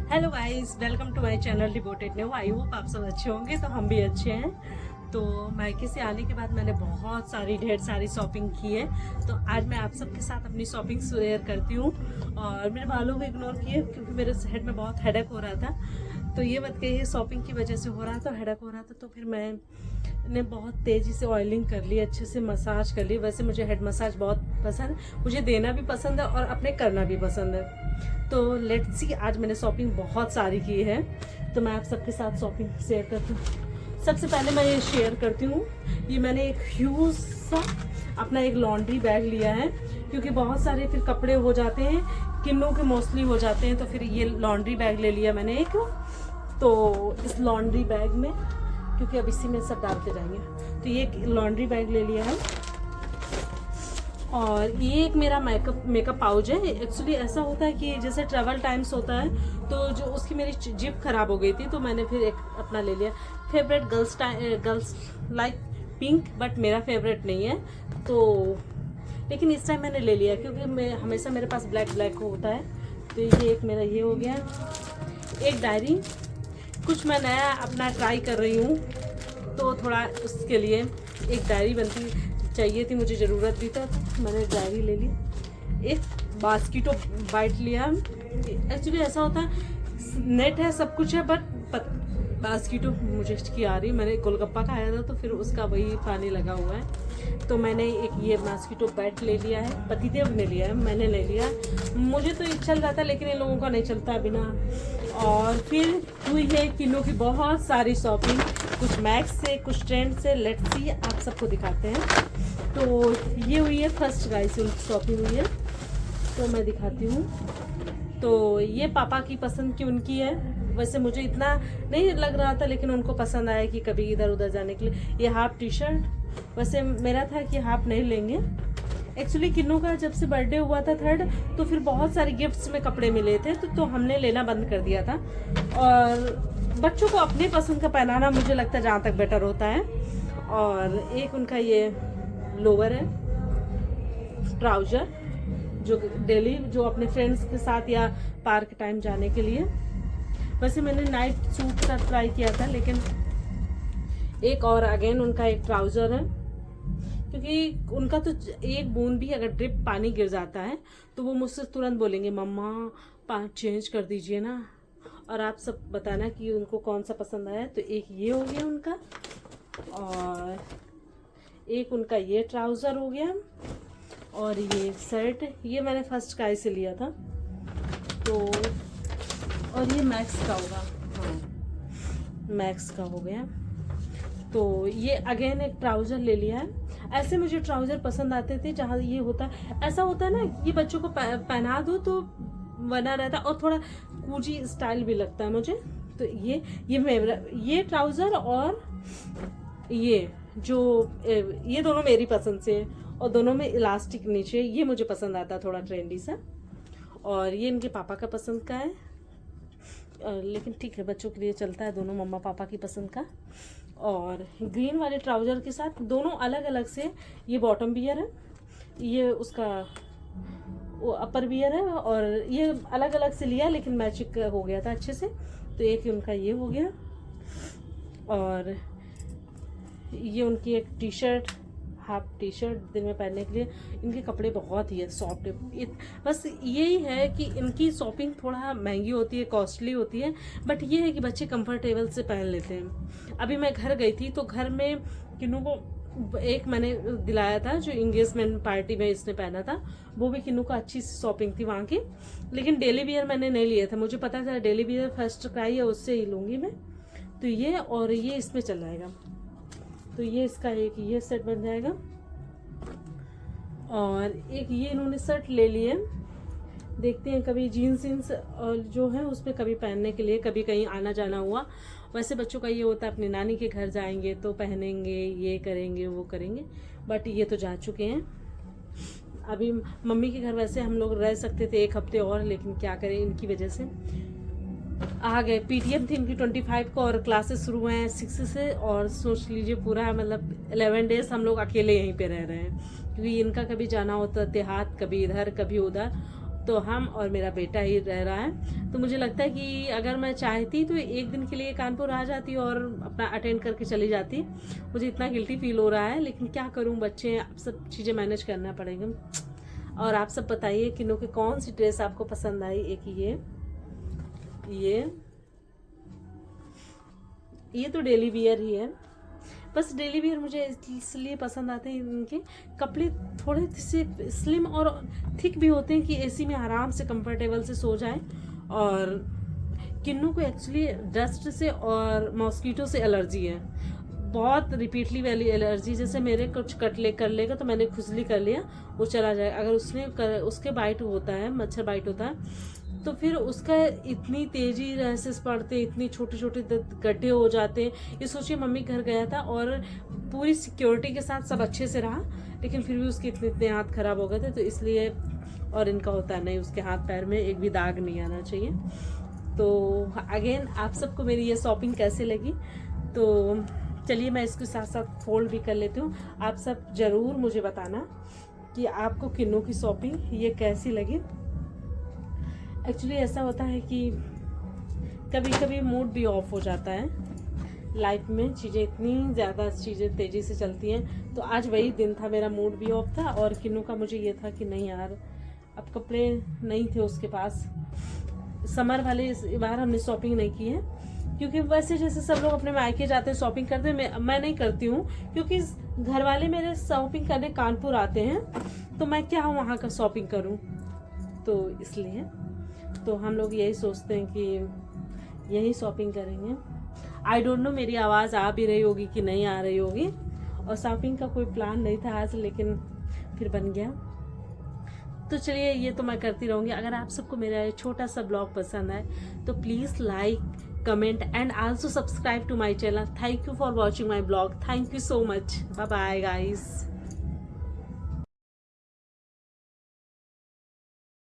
Hello guys, welcome to my channel devoted new. I hope आप सब अच्छे होंगे, तो हम भी अच्छे हैं। तो मायके से आने के बाद मैंने बहुत सारी ढेर सारी शॉपिंग की है। तो आज मैं आप सबके साथ अपनी शॉपिंग शेयर करती हूँ। और मेरे बालों को इग्नोर किए क्योंकि मेरे हेड में बहुत हेडेक हो रहा था। तो ये मत कहिए शॉपिंग की वजह से हो रहा था, हेडेक हो रहा था। तो फिर मैंने बहुत तेज़ी से ऑयलिंग कर ली, अच्छे से मसाज कर ली। वैसे मुझे हेड मसाज बहुत पसंद है, मुझे देना भी पसंद है और अपने करना भी पसंद है। तो लेट्स सी, आज मैंने शॉपिंग बहुत सारी की है, तो मैं आप सबके साथ शॉपिंग शेयर करती हूँ। सबसे पहले मैं ये शेयर करती हूँ, ये मैंने एक ह्यूज सा अपना एक लॉन्ड्री बैग लिया है, क्योंकि बहुत सारे फिर कपड़े हो जाते हैं, किन्नों के मोस्टली हो जाते हैं। तो फिर ये लॉन्ड्री बैग ले लिया मैंने एक। तो इस लॉन्ड्री बैग में, क्योंकि अब इसी में सब डालते जाएंगे, तो ये एक लॉन्ड्री बैग ले लिया है। और ये एक मेरा मेकअप पाउच है। एक्चुअली ऐसा होता है कि जैसे ट्रैवल टाइम्स होता है, तो जो उसकी मेरी जिप खराब हो गई थी, तो मैंने फिर एक अपना ले लिया। Favourite girls like pink, but मेरा फेवरेट नहीं है। तो लेकिन इस टाइम मैंने ले लिया क्योंकि मैं हमेशा मेरे पास ब्लैक होता है। तो ये एक मेरा ये हो गया। एक डायरी, कुछ मैं नया अपना ट्राई कर रही हूँ, तो थोड़ा उसके लिए एक डायरी बनती चाहिए थी, मुझे ज़रूरत भी था, तो मैंने डायरी ले ली। एक बास्किटो बाइट लिया। एक्चुअली ऐसा होता है, नेट है, सब कुछ है, बट बास्किटो मुझे की आ रही। मैंने गोलगप्पा खाया था, तो फिर उसका वही पानी लगा हुआ है। तो मैंने एक ये बास्किटो बैट ले लिया है, पतिदेव ने लिया है, मैंने ले लिया। मुझे तो ये चल जाता, लेकिन इन लोगों का नहीं चलता बिना। और फिर हुई है किन्नों की बहुत सारी शॉपिंग, कुछ मैक्स से, कुछ ट्रेंड से। लेट्स सी, आप सबको दिखाते हैं। तो ये हुई है फर्स्ट गाइस, शॉपिंग हुई है, तो मैं दिखाती हूँ। तो ये पापा की पसंद की उनकी है। वैसे मुझे इतना नहीं लग रहा था, लेकिन उनको पसंद आया कि कभी इधर उधर जाने के लिए। ये हाफ टी शर्ट, वैसे मेरा था कि हाफ नहीं लेंगे। एक्चुअली किन्नों का जब से बर्थडे हुआ था 3rd, तो फिर बहुत सारे गिफ्ट्स में कपड़े मिले थे, तो हमने लेना बंद कर दिया था। और बच्चों को अपने पसंद का पहनाना मुझे लगता है जहाँ तक बेटर होता है। और एक उनका ये लोअर है, ट्राउजर, जो डेली जो अपने फ्रेंड्स के साथ या पार्क टाइम जाने के लिए। वैसे मैंने नाइट सूट का ट्राई किया था, लेकिन एक और अगेन उनका एक ट्राउजर है, क्योंकि उनका तो एक बूंद भी अगर ड्रिप पानी गिर जाता है, तो वो मुझसे तुरंत बोलेंगे, मम्मा चेंज कर दीजिए ना। और आप सब बताना कि उनको कौन सा पसंद आया। तो एक ये हो गया उनका, और एक उनका ये ट्राउज़र हो गया, और ये शर्ट, ये मैंने फर्स्ट काय से लिया था। तो और ये मैक्स का होगा, हाँ मैक्स का हो गया। तो ये अगेन एक ट्राउज़र ले लिया है। ऐसे मुझे ट्राउज़र पसंद आते थे जहाँ ये होता है, ऐसा होता है ना, ये बच्चों को पहना दो तो बना रहता है, और थोड़ा कूजी स्टाइल भी लगता है मुझे। तो ये मेरा ये ट्राउज़र और ये ये दोनों मेरी पसंद से, और दोनों में इलास्टिक नीचे, ये मुझे पसंद आता है, थोड़ा ट्रेंडी सा। और ये इनके पापा का पसंद का है, लेकिन ठीक है, बच्चों के लिए चलता है, दोनों मम्मा पापा की पसंद का। और ग्रीन वाले ट्राउज़र के साथ दोनों अलग अलग से, ये बॉटम बियर है, ये उसका वो अपर बियर है, और ये अलग अलग से लिया, लेकिन मैचिंग हो गया था अच्छे से। तो एक उनका ये हो गया, और ये उनकी एक T shirt, half T shirt दिन में पहनने के लिए। इनके कपड़े बहुत ही सॉफ्ट है। बस यही है कि इनकी शॉपिंग थोड़ा महंगी होती है, कॉस्टली होती है, बट ये है कि बच्चे कंफर्टेबल से पहन लेते हैं। अभी मैं घर गई थी, तो घर में किन्नू को एक मैंने दिलाया था, जो इंगेजमेंट पार्टी में इसने पहना था, वो भी किन्नू का अच्छी शॉपिंग थी वहाँ की। लेकिन डेली वियर मैंने नहीं लिया था, मुझे पता था डेली वियर फर्स्ट क्राई है, उससे ही लूँगी मैं। तो ये और ये इसमें चल जाएगा। तो ये इसका एक ये सेट बन जाएगा, और एक ये इन्होंने शर्ट ले लिए। देखते हैं, कभी जीन्स जो है उस पर कभी पहनने के लिए, कभी कहीं आना जाना हुआ। वैसे बच्चों का ये होता है, अपनी नानी के घर जाएंगे तो पहनेंगे, ये करेंगे वो करेंगे, बट ये तो जा चुके हैं। अभी मम्मी के घर वैसे हम लोग रह सकते थे 1 हफ्ते और, लेकिन क्या करें, इनकी वजह से आ गए। पीटीएम थी इनकी 25 को, और क्लासेस शुरू हुए हैं 6 से, और सोच लीजिए पूरा मतलब 11 डेज हम लोग अकेले यहीं पे रह रहे हैं, क्योंकि इनका कभी जाना होता देहात, कभी इधर कभी उधर। तो हम और मेरा बेटा ही रह रहा है। तो तो मुझे लगता है कि अगर मैं चाहती तो एक दिन के लिए कानपुर आ जाती और अपना अटेंड करके चली जाती। मुझे इतना गिल्टी फील हो रहा है, लेकिन क्या करूं, बच्चे हैं, आप सब चीज़ें मैनेज करना पड़ेगा। और आप सब बताइए किन्हों के कौन सी ड्रेस आपको पसंद आई। एक ये तो डेली वियर ही है। बस डेली वियर मुझे इसलिए पसंद आते हैं, इनके कपड़े थोड़े से स्लिम और थिक भी होते हैं कि एसी में आराम से कंफर्टेबल से सो जाए। और किन्नू को एक्चुअली डस्ट से और मॉस्किटो से एलर्जी है, बहुत रिपीटली वाली एलर्जी। जैसे मेरे कुछ कर लेगा तो मैंने खुजली कर लिया, वो चला जाएगा। अगर उसके बाइट होता है, मच्छर बाइट होता है, तो फिर उसका इतनी तेजी रैसेस पड़ते, इतनी छोटे छोटे गड्ढे हो जाते। ये सोचिए मम्मी घर गया था और पूरी सिक्योरिटी के साथ सब अच्छे से रहा, लेकिन फिर भी उसके इतने हाथ खराब हो गए थे। तो इसलिए, और इनका होता नहीं, उसके हाथ पैर में एक भी दाग नहीं आना चाहिए। तो अगेन आप सबको मेरी ये शॉपिंग कैसे लगी, तो चलिए मैं इसके साथ साथ फोल्ड भी कर लेती हूँ। आप सब ज़रूर मुझे बताना कि आपको किन्नू की शॉपिंग ये कैसी लगी। एक्चुअली ऐसा होता है कि कभी कभी मूड भी ऑफ हो जाता है लाइफ में, चीज़ें इतनी ज़्यादा चीज़ें तेज़ी से चलती हैं। तो आज वही दिन था, मेरा मूड भी ऑफ था और किन्नू का मुझे ये था कि नहीं यार, अब कपड़े नहीं थे उसके पास। समर वाले इस बार हमने शॉपिंग नहीं की है, क्योंकि वैसे जैसे सब लोग अपने मायके जाते हैं शॉपिंग करते हैं, मैं नहीं करती हूँ, क्योंकि घर वाले मेरे शॉपिंग करने कानपुर आते हैं, तो मैं क्या वहाँ का शॉपिंग करूँ। तो इसलिए तो हम लोग यही सोचते हैं कि यही शॉपिंग करेंगे। आई डोंट नो मेरी आवाज़ आ भी रही होगी कि नहीं आ रही होगी। और शॉपिंग का कोई प्लान नहीं था आज, लेकिन फिर बन गया। तो चलिए, ये तो मैं करती रहूँगी। अगर आप सबको मेरा ये छोटा सा ब्लॉग पसंद आए तो please like, comment and also subscribe to my channel. Thank you for watching my blog. Thank you so much. Bye bye guys.